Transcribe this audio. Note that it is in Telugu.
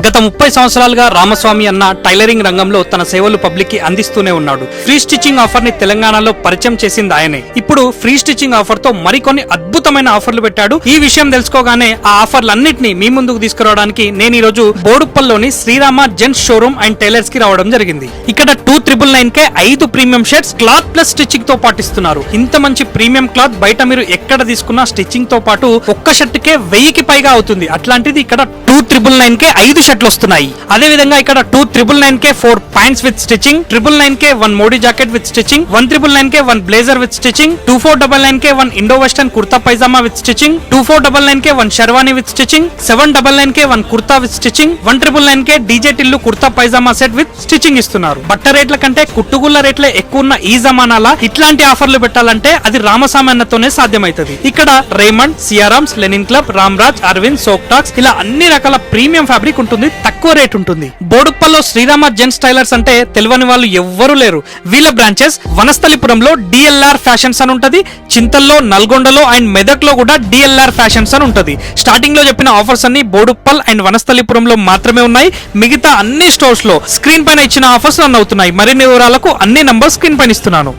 గత 30 సంవత్సరాలుగా రామస్వామి అన్న టైలరింగ్ రంగంలో తన సేవలు పబ్లిక్ కి అందిస్తూనే ఉన్నాడు. ఫ్రీ స్టిచ్చింగ్ ఆఫర్ ని తెలంగాణలో పరిచయం చేసింది ఆయనే. ఇప్పుడు ఫ్రీ స్టిచ్చింగ్ ఆఫర్ తో మరికొన్ని అద్భుతమైన ఆఫర్లు పెట్టాడు. ఈ విషయం తెలుసుకోగానే ఆ ఆఫర్లన్నింటినీ మీ ముందుకు తీసుకురావడానికి నేను ఈ రోజు బోడుప్పల్లోని Srirama gents showroom and tailors కి రావడం జరిగింది. ఇక్కడ 2999 కే 5 premium shirts cloth plus stitching తో పాటిస్తున్నారు. ఇంత మంచి ప్రీమియం క్లాత్ బయట మీరు ఎక్కడ తీసుకున్నా స్టిచ్చింగ్ తో పాటు ఒక్క షర్ట్ కే 1000కి పైగా అవుతుంది. అట్లాంటిది ఇక్కడ 2999 కే 5 షర్ట్లు వస్తున్నాయి. అదే విధంగా ఇక్కడ 2999 కే 4 pants with stitching, 999 K 1 Modi jacket with stitching, 1999 K 1 blazer with stitching, 2499 K 1 Indo western kurta pyjama with stitching, 2499 K 1 sherwani with stitching, 799 K 1 kurta with stitching, 1999 K DJ Tillu kurta pyjama set with stitching ఇస్తున్నారు. బట్ట రేట్ల కంటే కుట్టుగుళ్ళ రేట్లే ఎక్కువ ఉన్న ఈ జమానాలా ఇట్లాంటి ఆఫర్లు పెట్టాలంటే అది రామస్వామి అన్నతోనే సాధ్యమైతది. ఇక్కడ Raymond, Siyarams, linen club, Ramraj, Arvind, సోక్టాక్స్ ఇలా అన్ని రకాల ప్రీమియం ఫ్యాబ్రిక్ ఉంటుంది. తక్కువ రేట్ ఉంటుంది. బోడుప్పల్లో శ్రీరామ జెంట్స్ టైలర్స్ అంటే తెలియని వాళ్ళు ఎవ్వరూ లేరు. వీళ్ళ బ్రాంచెస్ వనస్థలిపురంలో డిఎల్ఆర్ ఫ్యాషన్స్ అని ఉంటది, చింతల్లో, నల్గొండలో అండ్ మెదక్లో కూడా డిఎల్ఆర్ ఫ్యాషన్స్ అని ఉంటది. స్టార్టింగ్ లో చెప్పిన ఆఫర్స్ అన్ని బోడుప్పల్ అండ్ వనస్థలిపురంలో మాత్రమే ఉన్నాయి. మిగతా అన్ని స్టోర్స్ లో స్క్రీన్ పైన ఇచ్చిన ఆఫర్స్ రన్ అవుతున్నాయి. మరిన్ని వివరాలకు అన్ని నంబర్ స్క్రీన్ పైన ఇస్తున్నాను.